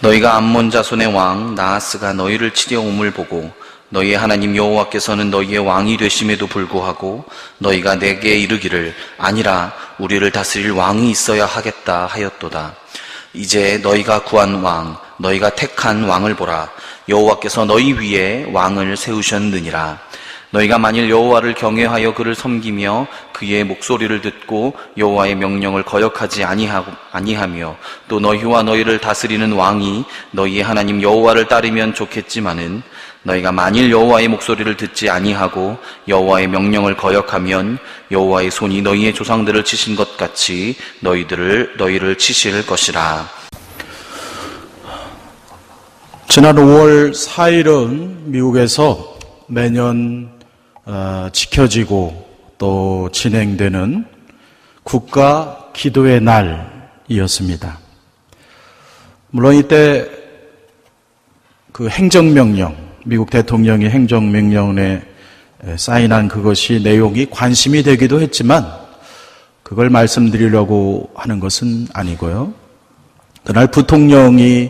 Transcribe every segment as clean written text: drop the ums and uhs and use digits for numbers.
너희가 암몬 자손의 왕 나하스가 너희를 치려 옴을 보고 너희의 하나님 여호와께서는 너희의 왕이 되심에도 불구하고 너희가 내게 이르기를 아니라 우리를 다스릴 왕이 있어야 하겠다 하였도다. 이제 너희가 구한 왕, 너희가 택한 왕을 보라. 여호와께서 너희 위에 왕을 세우셨느니라. 너희가 만일 여호와를 경외하여 그를 섬기며 그의 목소리를 듣고 여호와의 명령을 거역하지 아니하며 또 너희와 너희를 다스리는 왕이 너희의 하나님 여호와를 따르면 좋겠지만은 너희가 만일 여호와의 목소리를 듣지 아니하고 여호와의 명령을 거역하면 여호와의 손이 너희의 조상들을 치신 것 같이 너희를 치실 것이라. 지난 5월 4일은 미국에서 매년 지켜지고 또 진행되는 국가 기도의 날이었습니다. 물론 이때 그 행정명령, 미국 대통령이 행정명령에 사인한 그것이 내용이 관심이 되기도 했지만 그걸 말씀드리려고 하는 것은 아니고요. 그날 부통령이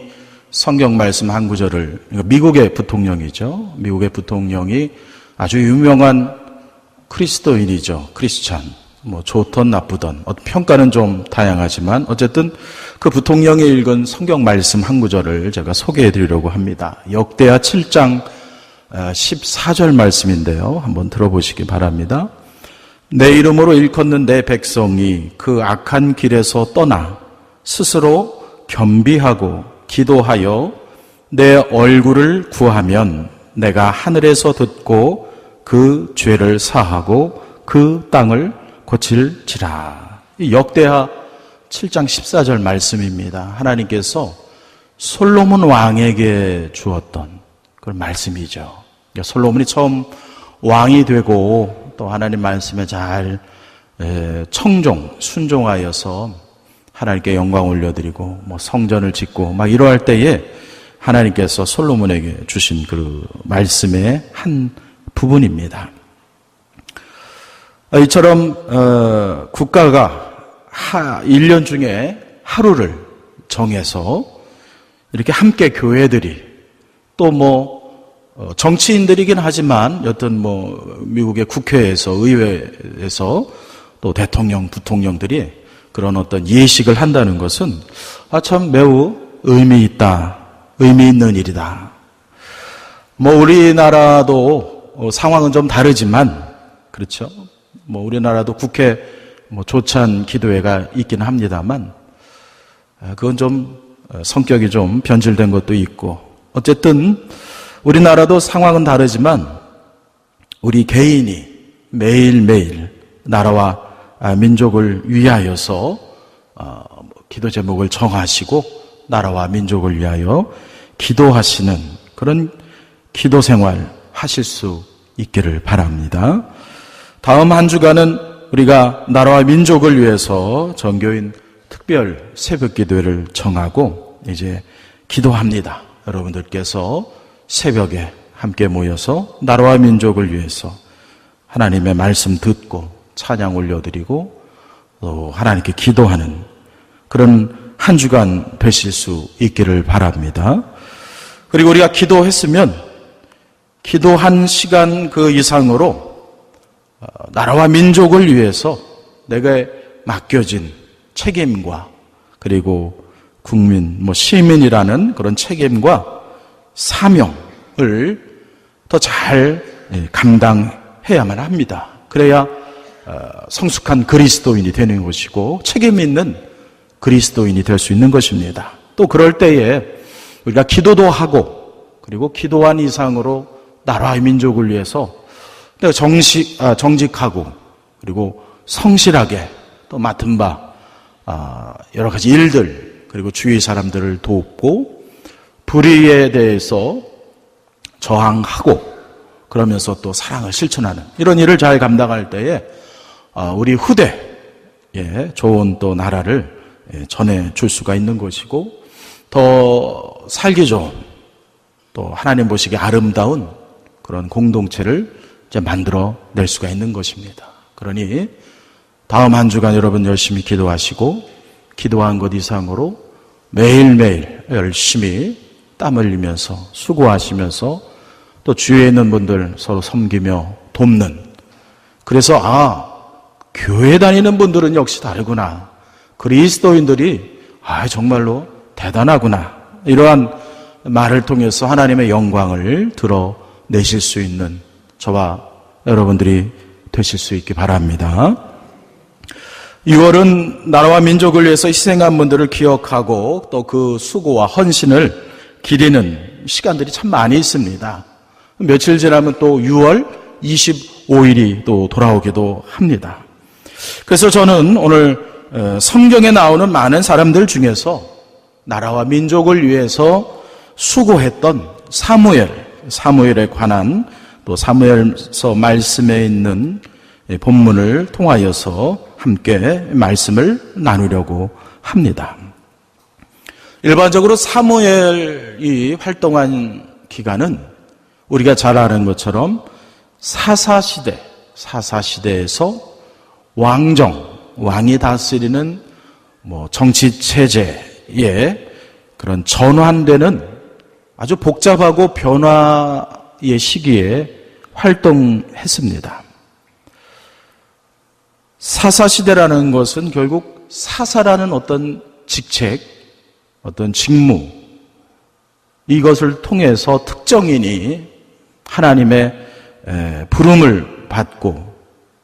성경 말씀 한 구절을, 미국의 부통령이죠. 미국의 부통령이 아주 유명한 그리스도인이죠. 크리스찬. 좋던 나쁘던 평가는 좀 다양하지만 어쨌든 그 부통령이 읽은 성경 말씀 한 구절을 제가 소개해 드리려고 합니다. 역대하 7장 14절 말씀인데요. 한번 들어보시기 바랍니다. 내 이름으로 일컫는 내 백성이 그 악한 길에서 떠나 스스로 겸비하고 기도하여 내 얼굴을 구하면 내가 하늘에서 듣고 그 죄를 사하고 그 땅을 고칠지라. 이 역대하 7장 14절 말씀입니다. 하나님께서 솔로몬 왕에게 주었던 그 말씀이죠. 솔로몬이 처음 왕이 되고 또 하나님 말씀에 잘 순종하여서 하나님께 영광 올려드리고 성전을 짓고 이러할 때에 하나님께서 솔로몬에게 주신 그 말씀의 한 부분입니다. 이처럼 국가가 1년 중에 하루를 정해서 이렇게 함께 교회들이 또 정치인들이긴 하지만 여튼 미국의 국회에서 의회에서 또 대통령, 부통령들이 그런 어떤 예식을 한다는 것은 참 매우 의미 있는 일이다. 우리나라도 상황은 좀 다르지만 그렇죠. 우리나라도 국회 조찬 기도회가 있긴 합니다만 그건 좀 성격이 좀 변질된 것도 있고 어쨌든 우리나라도 상황은 다르지만 우리 개인이 매일매일 나라와 민족을 위하여서 기도 제목을 정하시고 나라와 민족을 위하여 기도하시는 그런 기도 생활 하실 수 있기를 바랍니다. 다음 한 주간은 우리가 나라와 민족을 위해서 전교인 특별 새벽 기도회를 정하고 이제 기도합니다. 여러분들께서 새벽에 함께 모여서 나라와 민족을 위해서 하나님의 말씀 듣고 찬양 올려드리고 또 하나님께 기도하는 그런 한 주간 되실 수 있기를 바랍니다. 그리고 우리가 기도했으면 기도한 시간 그 이상으로 나라와 민족을 위해서 내게 맡겨진 책임과 그리고 국민, 시민이라는 그런 책임과 사명을 더 잘 감당해야만 합니다. 그래야 성숙한 그리스도인이 되는 것이고 책임 있는 그리스도인이 될 수 있는 것입니다. 또 그럴 때에 우리가 기도도 하고 그리고 기도한 이상으로 나라와 민족을 위해서 정직하고 그리고 성실하게 또 맡은 바 여러 가지 일들 그리고 주위 사람들을 돕고 불의에 대해서 저항하고 그러면서 또 사랑을 실천하는 이런 일을 잘 감당할 때에 우리 후대에 좋은 또 나라를 전해줄 수가 있는 것이고 더 살기 좋은 또 하나님 보시기에 아름다운 그런 공동체를 이제 만들어낼 수가 있는 것입니다. 그러니 다음 한 주간 여러분 열심히 기도하시고 기도한 것 이상으로 매일매일 열심히 땀 흘리면서 수고하시면서 또 주위에 있는 분들 서로 섬기며 돕는, 그래서 교회 다니는 분들은 역시 다르구나, 그리스도인들이 정말로 대단하구나, 이러한 말을 통해서 하나님의 영광을 드러내실 수 있는 저와 여러분들이 되실 수 있기 바랍니다. 6월은 나라와 민족을 위해서 희생한 분들을 기억하고 또 그 수고와 헌신을 기리는 시간들이 참 많이 있습니다. 며칠 지나면 또 6월 25일이 또 돌아오기도 합니다. 그래서 저는 오늘 성경에 나오는 많은 사람들 중에서 나라와 민족을 위해서 수고했던 사무엘에 관한 또 사무엘서 말씀에 있는 본문을 통하여서 함께 말씀을 나누려고 합니다. 일반적으로 사무엘이 활동한 기간은 우리가 잘 아는 것처럼 사사시대에서 왕이 다스리는 정치 체제의 그런 전환되는 아주 복잡하고 변화의 시기에 활동했습니다. 사사시대라는 것은 결국 사사라는 어떤 직책, 어떤 직무, 이것을 통해서 특정인이 하나님의 부름을 받고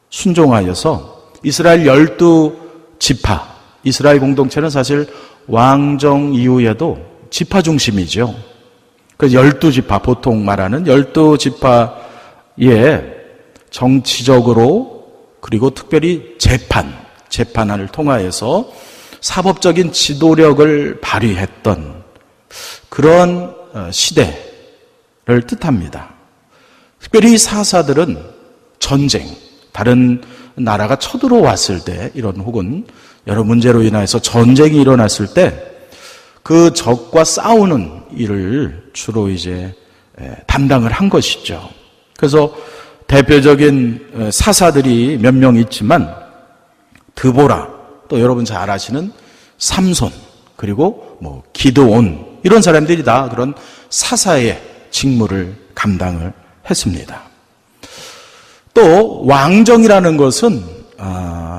순종하여서 이스라엘 12지파, 이스라엘 공동체는 사실 왕정 이후에도 지파 중심이죠. 그 12지파, 보통 말하는 12지파의 정치적으로 그리고 특별히 재판을 통하여서 사법적인 지도력을 발휘했던 그런 시대를 뜻합니다. 특별히 사사들은 전쟁, 다른 나라가 쳐들어왔을 때, 이런 혹은 여러 문제로 인해서 전쟁이 일어났을 때 그 적과 싸우는 일을 주로 이제 담당을 한 것이죠. 그래서 대표적인 사사들이 몇 명 있지만 드보라, 또 여러분 잘 아시는 삼손, 그리고 기드온, 이런 사람들이 다 그런 사사의 직무를 감당을 했습니다. 또 왕정이라는 것은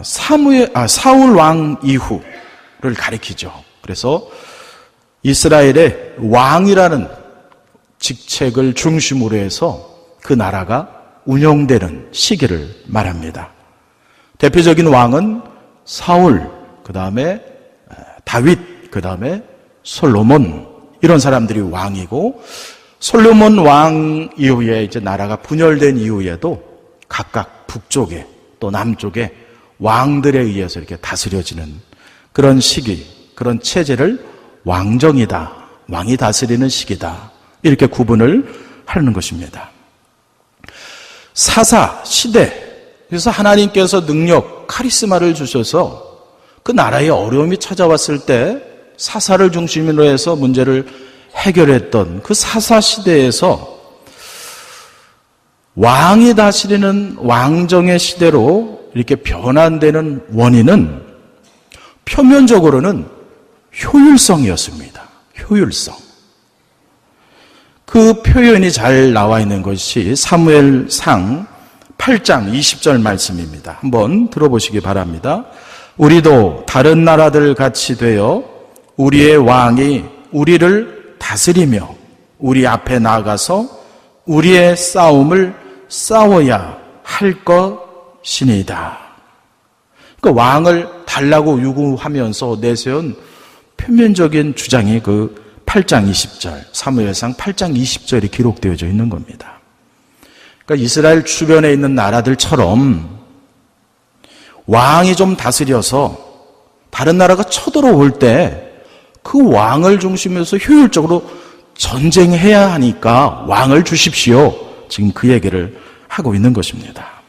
사울 왕 이후를 가리키죠. 그래서 이스라엘의 왕이라는 직책을 중심으로 해서 그 나라가 운영되는 시기를 말합니다. 대표적인 왕은 사울, 그 다음에 다윗, 그 다음에 솔로몬, 이런 사람들이 왕이고, 솔로몬 왕 이후에 이제 나라가 분열된 이후에도 각각 북쪽에 또 남쪽에 왕들에 의해서 이렇게 다스려지는 그런 시기, 그런 체제를 왕정이다, 왕이 다스리는 시기다, 이렇게 구분을 하는 것입니다. 사사, 시대, 그래서 하나님께서 능력, 카리스마를 주셔서 그 나라에 어려움이 찾아왔을 때 사사를 중심으로 해서 문제를 해결했던 그 사사 시대에서 왕이 다스리는 왕정의 시대로 이렇게 변환되는 원인은 표면적으로는 효율성이었습니다. 효율성. 그 표현이 잘 나와 있는 것이 사무엘상 8장 20절 말씀입니다. 한번 들어보시기 바랍니다. 우리도 다른 나라들 같이 되어 우리의 왕이 우리를 다스리며 우리 앞에 나가서 우리의 싸움을 싸워야 할 것이니이다. 그러니까 왕을 달라고 요구하면서 내세운 표면적인 주장이 그 8장 20절, 사무엘상 8장 20절이 기록되어져 있는 겁니다. 그러니까 이스라엘 주변에 있는 나라들처럼 왕이 좀 다스려서 다른 나라가 쳐들어올 때 그 왕을 중심으로 해서 효율적으로 전쟁해야 하니까 왕을 주십시오. 지금 그 얘기를 하고 있는 것입니다.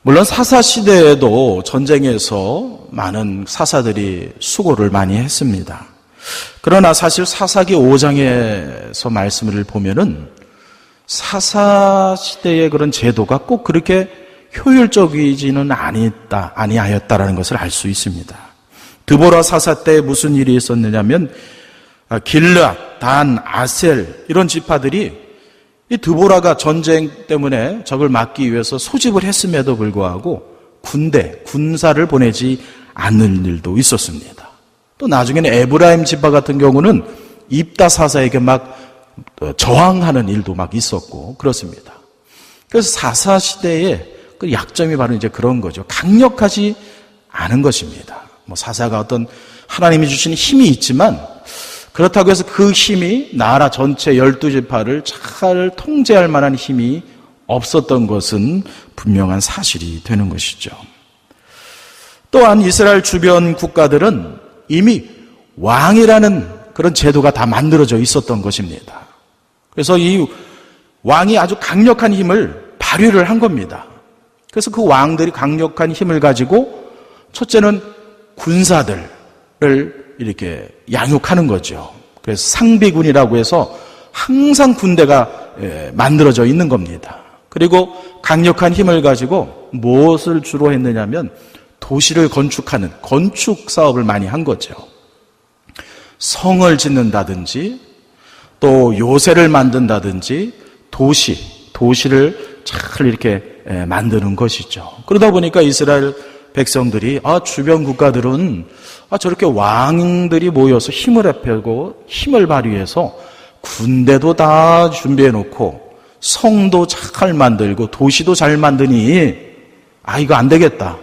물론 사사시대에도 전쟁에서 많은 사사들이 수고를 많이 했습니다. 그러나 사실 사사기 5장에서 말씀을 보면은 사사시대의 그런 제도가 꼭 그렇게 효율적이지는 아니하였다라는 것을 알 수 있습니다. 드보라 사사 때 무슨 일이 있었느냐면 길르앗, 단, 아셀 이런 지파들이 이 드보라가 전쟁 때문에 적을 막기 위해서 소집을 했음에도 불구하고 군사를 보내지 않는 일도 있었습니다. 또 나중에는 에브라임 지파 같은 경우는 입다 사사에게 막 저항하는 일도 막 있었고 그렇습니다. 그래서 사사 시대의 그 약점이 바로 이제 그런 거죠. 강력하지 않은 것입니다. 뭐 사사가 어떤 하나님이 주신 힘이 있지만 그렇다고 해서 그 힘이 나라 전체 12지파를 잘 통제할 만한 힘이 없었던 것은 분명한 사실이 되는 것이죠. 또한 이스라엘 주변 국가들은 이미 왕이라는 그런 제도가 다 만들어져 있었던 것입니다. 그래서 이 왕이 아주 강력한 힘을 발휘를 한 겁니다. 그래서 그 왕들이 강력한 힘을 가지고 첫째는 군사들을 이렇게 양육하는 거죠. 그래서 상비군이라고 해서 항상 군대가 만들어져 있는 겁니다. 그리고 강력한 힘을 가지고 무엇을 주로 했느냐면 도시를 건축하는 건축 사업을 많이 한 거죠. 성을 짓는다든지 또 요새를 만든다든지 도시를 잘 이렇게 만드는 것이죠. 그러다 보니까 이스라엘 백성들이 주변 국가들은 저렇게 왕들이 모여서 힘을 합하고 힘을 발휘해서 군대도 다 준비해 놓고 성도 잘 만들고 도시도 잘 만드니 이거 안 되겠다.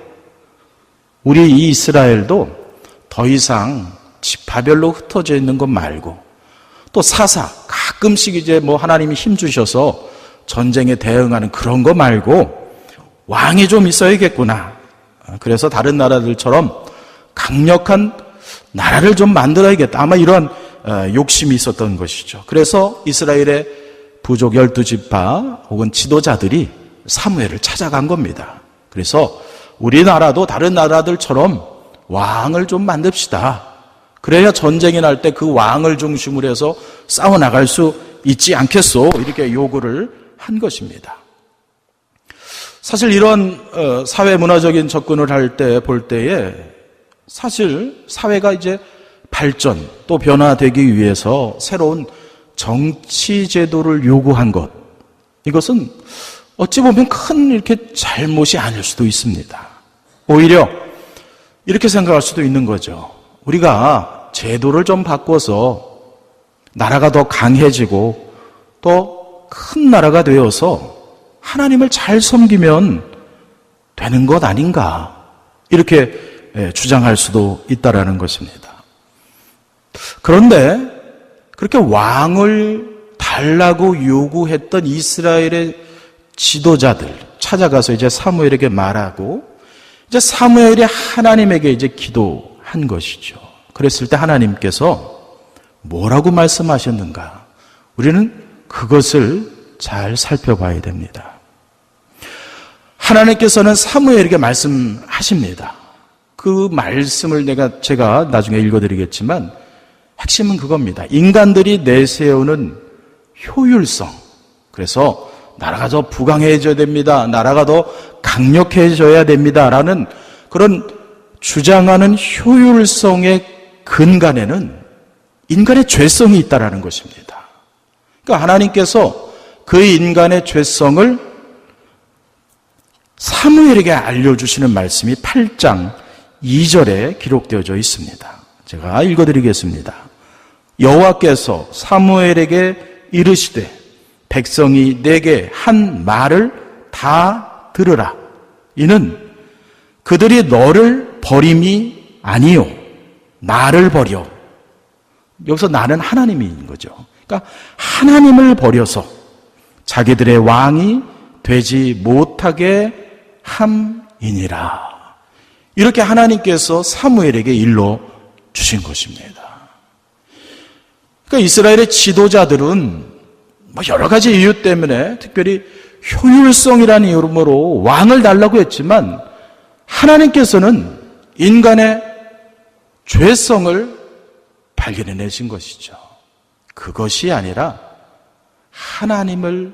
우리 이 이스라엘도 더 이상 지파별로 흩어져 있는 것 말고 또 사사 가끔씩 이제 뭐 하나님이 힘 주셔서 전쟁에 대응하는 그런 거 말고 왕이 좀 있어야겠구나. 그래서 다른 나라들처럼 강력한 나라를 좀 만들어야겠다. 아마 이런 욕심이 있었던 것이죠. 그래서 이스라엘의 부족 12지파 혹은 지도자들이 사무엘을 찾아간 겁니다. 그래서 우리나라도 다른 나라들처럼 왕을 좀 만듭시다. 그래야 전쟁이 날 때 그 왕을 중심으로 해서 싸워나갈 수 있지 않겠소? 이렇게 요구를 한 것입니다. 사실 이런 사회 문화적인 접근을 할 때 볼 때에 사실 사회가 이제 발전 또 변화되기 위해서 새로운 정치 제도를 요구한 것, 이것은 어찌 보면 큰 이렇게 잘못이 아닐 수도 있습니다. 오히려 이렇게 생각할 수도 있는 거죠. 우리가 제도를 좀 바꿔서 나라가 더 강해지고 또 큰 나라가 되어서 하나님을 잘 섬기면 되는 것 아닌가, 이렇게 주장할 수도 있다라는 것입니다. 그런데 그렇게 왕을 달라고 요구했던 이스라엘의 지도자들 찾아가서 이제 사무엘에게 말하고 이제 사무엘이 하나님에게 이제 기도한 것이죠. 그랬을 때 하나님께서 뭐라고 말씀하셨는가? 우리는 그것을 잘 살펴봐야 됩니다. 하나님께서는 사무엘에게 말씀하십니다. 그 말씀을 제가 나중에 읽어드리겠지만 핵심은 그겁니다. 인간들이 내세우는 효율성. 그래서 나라가 더 부강해져야 됩니다. 나라가 더 강력해져야 됩니다. 라는 그런 주장하는 효율성의 근간에는 인간의 죄성이 있다라는 것입니다. 그러니까 하나님께서 그 인간의 죄성을 사무엘에게 알려주시는 말씀이 8장 2절에 기록되어져 있습니다. 제가 읽어드리겠습니다. 여호와께서 사무엘에게 이르시되 백성이 내게 한 말을 다 들으라. 이는 그들이 너를 버림이 아니요 나를 버려. 여기서 나는 하나님인 거죠. 그러니까 하나님을 버려서 자기들의 왕이 되지 못하게 함이니라. 이렇게 하나님께서 사무엘에게 일러 주신 것입니다. 그러니까 이스라엘의 지도자들은 여러 가지 이유 때문에 특별히 효율성이라는 이름으로 왕을 달라고 했지만 하나님께서는 인간의 죄성을 발견해내신 것이죠. 그것이 아니라 하나님을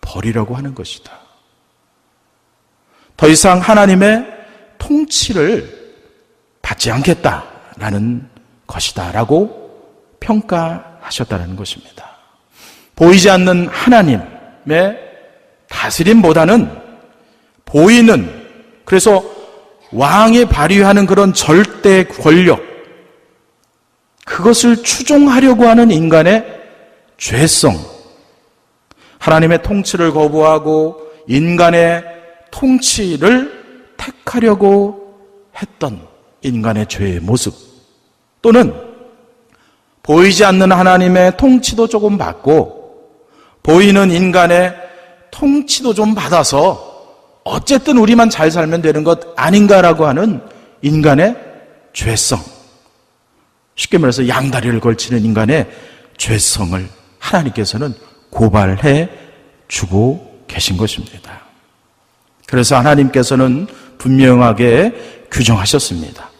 버리려고 하는 것이다. 더 이상 하나님의 통치를 받지 않겠다라는 것이다라고 평가하셨다는 것입니다. 보이지 않는 하나님의 다스림보다는 보이는, 그래서 왕이 발휘하는 그런 절대 권력, 그것을 추종하려고 하는 인간의 죄성, 하나님의 통치를 거부하고 인간의 통치를 택하려고 했던 인간의 죄의 모습, 또는 보이지 않는 하나님의 통치도 조금 받고 보이는 인간의 통치도 좀 받아서 어쨌든 우리만 잘 살면 되는 것 아닌가라고 하는 인간의 죄성, 쉽게 말해서 양다리를 걸치는 인간의 죄성을 하나님께서는 고발해 주고 계신 것입니다. 그래서 하나님께서는 분명하게 규정하셨습니다.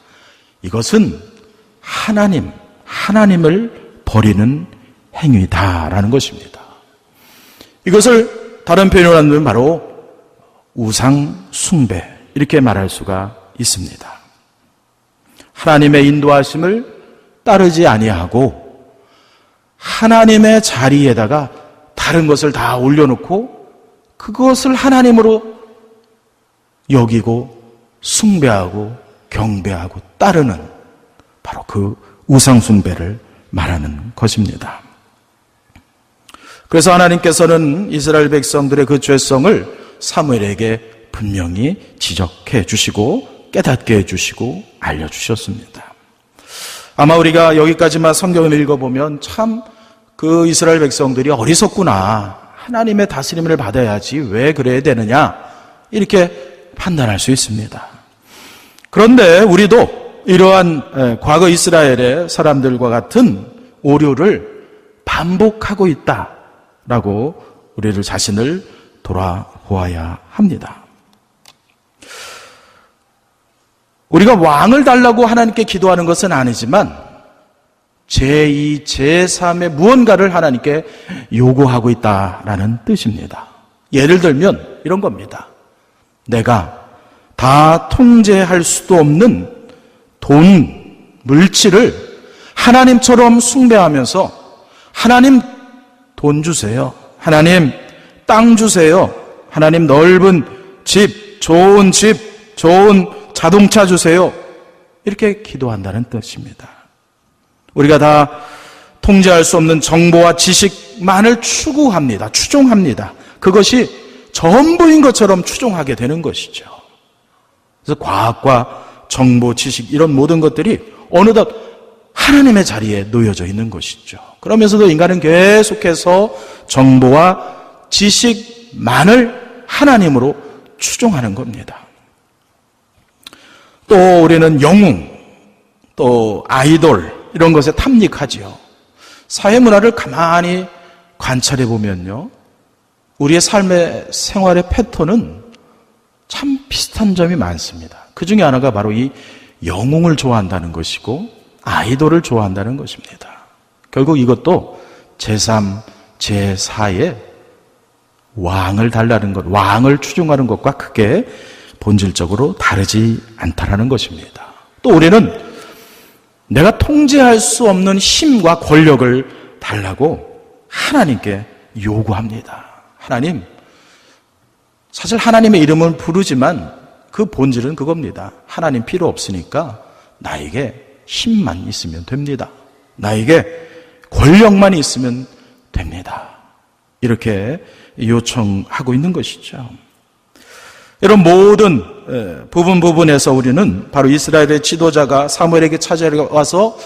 이것은 하나님을 버리는 행위다라는 것입니다. 이것을 다른 표현으로 하면 바로 우상 숭배, 이렇게 말할 수가 있습니다. 하나님의 인도하심을 따르지 아니하고 하나님의 자리에다가 다른 것을 다 올려놓고 그것을 하나님으로 여기고 숭배하고 경배하고 따르는, 바로 그 우상 숭배를 말하는 것입니다. 그래서 하나님께서는 이스라엘 백성들의 그 죄성을 사무엘에게 분명히 지적해 주시고 깨닫게 해주시고 알려주셨습니다. 아마 우리가 여기까지만 성경을 읽어보면 참 그 이스라엘 백성들이 어리석구나, 하나님의 다스림을 받아야지 왜 그래야 되느냐, 이렇게 판단할 수 있습니다. 그런데 우리도 이러한 과거 이스라엘의 사람들과 같은 오류를 반복하고 있다라고 우리를 자신을 돌아보아야 합니다. 우리가 왕을 달라고 하나님께 기도하는 것은 아니지만 제2, 제3의 무언가를 하나님께 요구하고 있다라는 뜻입니다. 예를 들면 이런 겁니다. 내가 다 통제할 수도 없는 돈, 물질을 하나님처럼 숭배하면서 하나님 돈 주세요, 하나님 땅 주세요, 하나님 넓은 집, 좋은 자동차 주세요, 이렇게 기도한다는 뜻입니다. 우리가 다 통제할 수 없는 정보와 지식만을 추구합니다. 추종합니다. 그것이 전부인 것처럼 추종하게 되는 것이죠. 그래서 과학과 정보, 지식, 이런 모든 것들이 어느덧 하나님의 자리에 놓여져 있는 것이죠. 그러면서도 인간은 계속해서 정보와 지식만을 하나님으로 추종하는 겁니다. 또 우리는 영웅, 또 아이돌, 이런 것에 탐닉하지요. 사회문화를 가만히 관찰해 보면요, 우리의 삶의 생활의 패턴은 참 비슷한 점이 많습니다. 그 중에 하나가 바로 이 영웅을 좋아한다는 것이고 아이돌을 좋아한다는 것입니다. 결국 이것도 제3, 제4의 왕을 달라는 것, 왕을 추종하는 것과 크게 본질적으로 다르지 않다라는 것입니다. 또 우리는 내가 통제할 수 없는 힘과 권력을 달라고 하나님께 요구합니다. 하나님, 사실 하나님의 이름을 부르지만 그 본질은 그겁니다. 하나님 필요 없으니까 나에게 힘만 있으면 됩니다. 나에게 권력만 있으면 됩니다. 이렇게 요청하고 있는 것이죠. 이런 모든 부분에서 우리는 바로 이스라엘의 지도자가 사무엘에게 찾아와서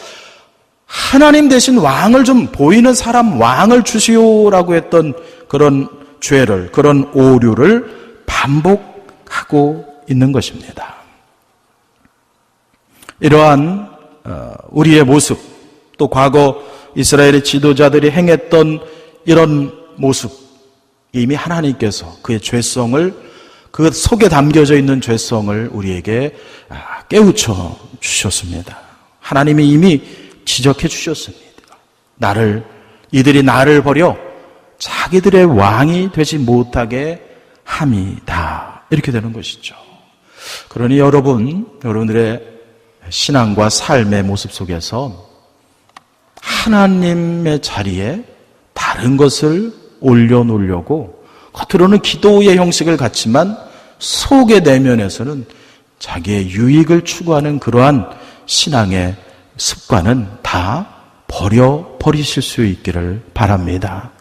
하나님 대신 왕을 좀, 보이는 사람 왕을 주시오라고 했던 그런 죄를, 그런 오류를 반복하고 있는 것입니다. 이러한 우리의 모습, 또 과거 이스라엘의 지도자들이 행했던 이런 모습, 이미 하나님께서 그의 죄성을, 그 속에 담겨져 있는 죄성을 우리에게 깨우쳐 주셨습니다. 하나님이 이미 지적해 주셨습니다. 이들이 나를 버려 자기들의 왕이 되지 못하게 함이다, 이렇게 되는 것이죠. 그러니 여러분들의 신앙과 삶의 모습 속에서 하나님의 자리에 다른 것을 올려놓으려고 겉으로는 기도의 형식을 갖지만 속의 내면에서는 자기의 유익을 추구하는 그러한 신앙의 습관은 다 버리실 수 있기를 바랍니다.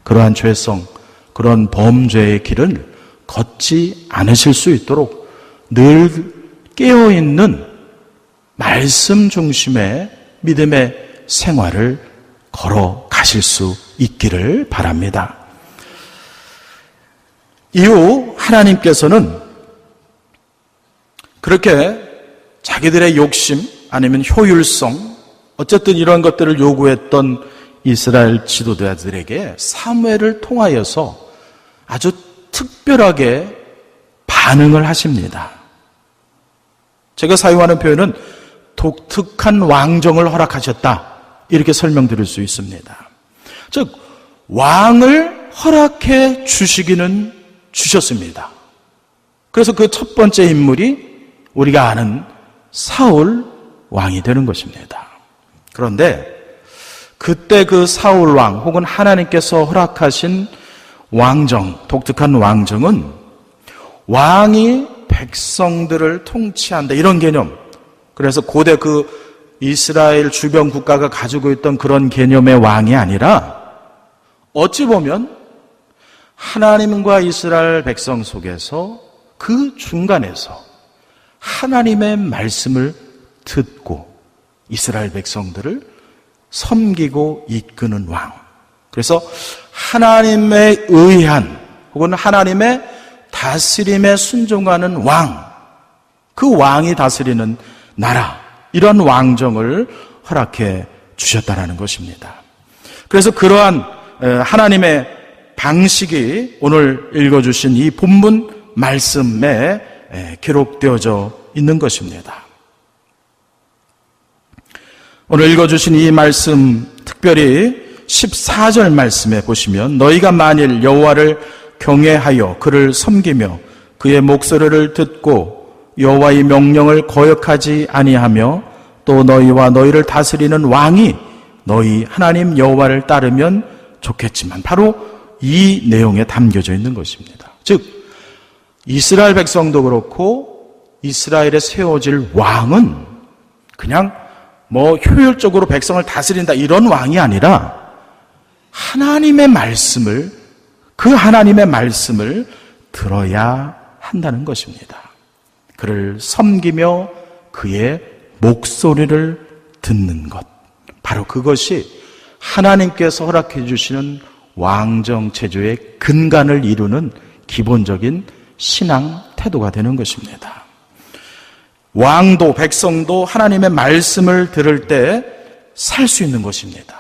그러한 죄성, 그런 범죄의 길을 걷지 않으실 수 있도록 늘 깨어있는 말씀 중심의 믿음의 생활을 걸어가실 수 있기를 바랍니다. 이후 하나님께서는 그렇게 자기들의 욕심 아니면 효율성 어쨌든 이런 것들을 요구했던 이스라엘 지도자들에게 사무엘을 통하여서 아주 특별하게 반응을 하십니다. 제가 사용하는 표현은 독특한 왕정을 허락하셨다 이렇게 설명드릴 수 있습니다. 즉 왕을 허락해 주시기는 주셨습니다. 그래서 그 첫 번째 인물이 우리가 아는 사울 왕이 되는 것입니다. 그런데 그때 그 사울 왕 혹은 하나님께서 허락하신 왕정, 독특한 왕정은 왕이 백성들을 통치한다 이런 개념, 그래서 고대 그 이스라엘 주변 국가가 가지고 있던 그런 개념의 왕이 아니라 어찌 보면 하나님과 이스라엘 백성 속에서 그 중간에서 하나님의 말씀을 듣고 이스라엘 백성들을 섬기고 이끄는 왕. 그래서 하나님에 의한 혹은 하나님의 다스림에 순종하는 왕, 그 왕이 다스리는 나라, 이런 왕정을 허락해 주셨다는 것입니다. 그래서 그러한 하나님의 방식이 오늘 읽어주신 이 본문 말씀에 기록되어져 있는 것입니다. 오늘 읽어주신 이 말씀, 특별히 14절 말씀에 보시면 너희가 만일 여호와를 경외하여 그를 섬기며 그의 목소리를 듣고 여호와의 명령을 거역하지 아니하며 또 너희와 너희를 다스리는 왕이 너희 하나님 여호와를 따르면 좋겠지만, 바로 이 내용에 담겨져 있는 것입니다. 즉 이스라엘 백성도 그렇고 이스라엘에 세워질 왕은 그냥 효율적으로 백성을 다스린다 이런 왕이 아니라 하나님의 말씀을, 그 하나님의 말씀을 들어야 한다는 것입니다. 그를 섬기며 그의 목소리를 듣는 것, 바로 그것이 하나님께서 허락해 주시는 왕정 체제의 근간을 이루는 기본적인 신앙 태도가 되는 것입니다. 왕도 백성도 하나님의 말씀을 들을 때 살 수 있는 것입니다.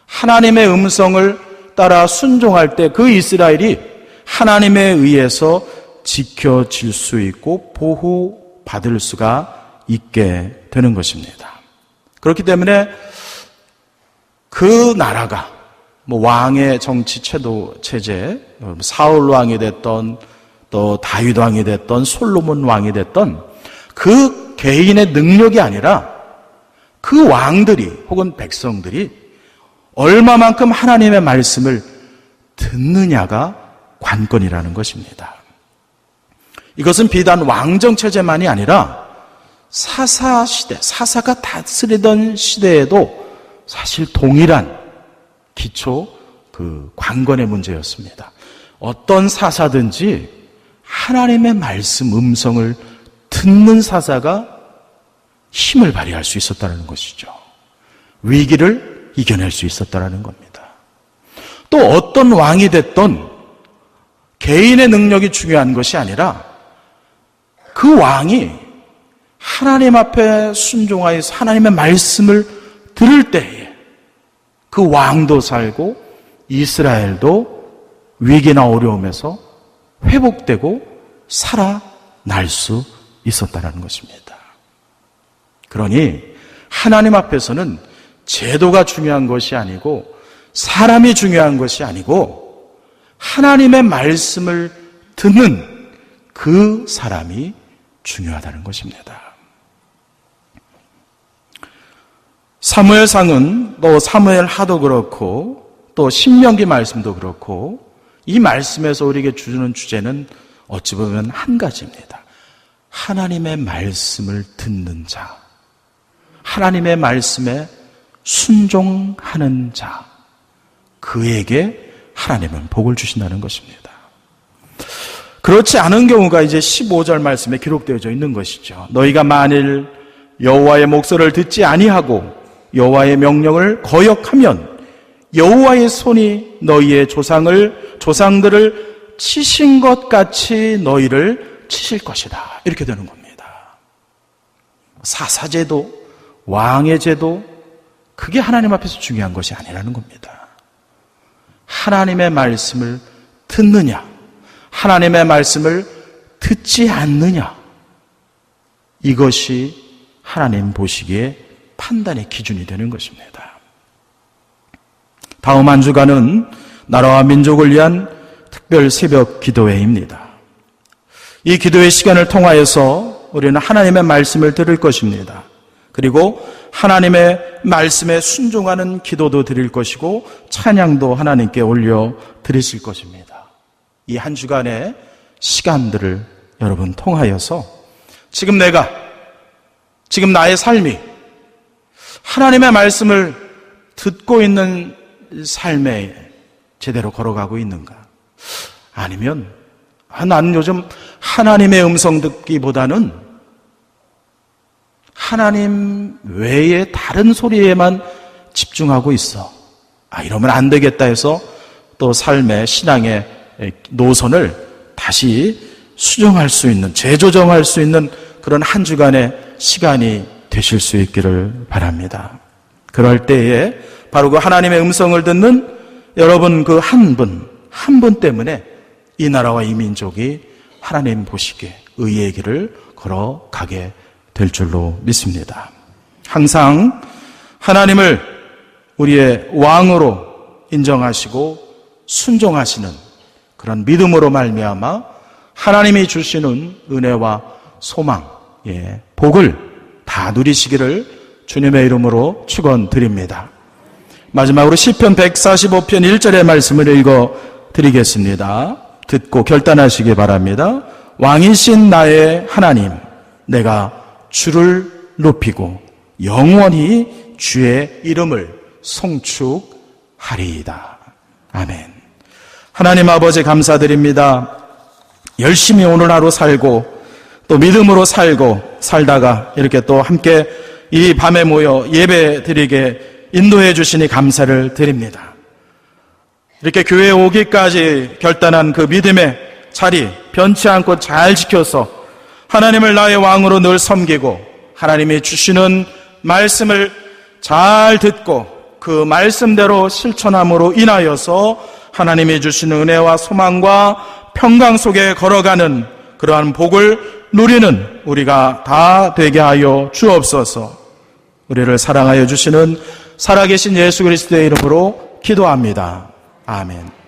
하나님의 음성을 따라 순종할 때 그 이스라엘이 하나님에 의해서 지켜질 수 있고 보호받을 수가 있게 되는 것입니다. 그렇기 때문에 그 나라가 왕의 정치 체제, 사울 왕이 됐던 또 다윗 왕이 됐던 솔로몬 왕이 됐던 그 개인의 능력이 아니라 그 왕들이 혹은 백성들이 얼마만큼 하나님의 말씀을 듣느냐가 관건이라는 것입니다. 이것은 비단 왕정체제만이 아니라 사사시대, 사사가 다스리던 시대에도 사실 동일한 기초 관건의 문제였습니다. 어떤 사사든지 하나님의 말씀 음성을 듣는 사사가 힘을 발휘할 수 있었다는 것이죠. 위기를 이겨낼 수 있었다는 겁니다. 또 어떤 왕이 됐던 개인의 능력이 중요한 것이 아니라 그 왕이 하나님 앞에 순종하여서 하나님의 말씀을 들을 때에 그 왕도 살고 이스라엘도 위기나 어려움에서 회복되고 살아날 수 있었다는 것입니다. 그러니 하나님 앞에서는 제도가 중요한 것이 아니고 사람이 중요한 것이 아니고 하나님의 말씀을 듣는 그 사람이 중요하다는 것입니다. 사무엘상은 또 사무엘하도 그렇고 또 신명기 말씀도 그렇고 이 말씀에서 우리에게 주는 주제는 어찌 보면 한 가지입니다. 하나님의 말씀을 듣는 자, 하나님의 말씀에 순종하는 자, 그에게 하나님은 복을 주신다는 것입니다. 그렇지 않은 경우가 이제 15절 말씀에 기록되어져 있는 것이죠. 너희가 만일 여호와의 목소리를 듣지 아니하고 여호와의 명령을 거역하면 여호와의 손이 너희의 조상들을 치신 것 같이 너희를 치실 것이다. 이렇게 되는 겁니다. 사사제도, 왕의 제도, 그게 하나님 앞에서 중요한 것이 아니라는 겁니다. 하나님의 말씀을 듣느냐, 하나님의 말씀을 듣지 않느냐, 이것이 하나님 보시기에 판단의 기준이 되는 것입니다. 다음 한 주간은 나라와 민족을 위한 특별 새벽 기도회입니다. 이 기도회 시간을 통하여서 우리는 하나님의 말씀을 들을 것입니다. 그리고 하나님의 말씀에 순종하는 기도도 드릴 것이고 찬양도 하나님께 올려 드리실 것입니다. 이 한 주간의 시간들을 여러분 통하여서 지금 나의 삶이 하나님의 말씀을 듣고 있는 삶에 제대로 걸어가고 있는가? 아니면 나는 요즘 하나님의 음성 듣기보다는 하나님 외에 다른 소리에만 집중하고 있어. 이러면 안 되겠다 해서 또 삶의 신앙의 노선을 다시 수정할 수 있는, 재조정할 수 있는 그런 한 주간의 시간이 되실 수 있기를 바랍니다. 그럴 때에 바로 그 하나님의 음성을 듣는 여러분 그 한 분 때문에 이 나라와 이 민족이 하나님 보시기에 의의 길을 걸어가게 될 줄로 믿습니다. 항상 하나님을 우리의 왕으로 인정하시고 순종하시는 그런 믿음으로 말미암아 하나님이 주시는 은혜와 소망, 복을 다 누리시기를 주님의 이름으로 축원드립니다. 마지막으로 시편 145편 1절의 말씀을 읽어 드리겠습니다. 듣고 결단하시기 바랍니다. 왕이신 나의 하나님, 내가 주를 높이고 영원히 주의 이름을 송축하리이다. 아멘. 하나님 아버지 감사드립니다. 열심히 오늘 하루 살고 또 믿음으로 살다가 이렇게 또 함께 이 밤에 모여 예배 드리게 인도해 주시니 감사를 드립니다. 이렇게 교회에 오기까지 결단한 그 믿음의 자리 변치 않고 잘 지켜서 하나님을 나의 왕으로 늘 섬기고 하나님이 주시는 말씀을 잘 듣고 그 말씀대로 실천함으로 인하여서 하나님이 주시는 은혜와 소망과 평강 속에 걸어가는 그러한 복을 누리는 우리가 다 되게 하여 주옵소서. 우리를 사랑하여 주시는 살아계신 예수 그리스도의 이름으로 기도합니다. 아멘.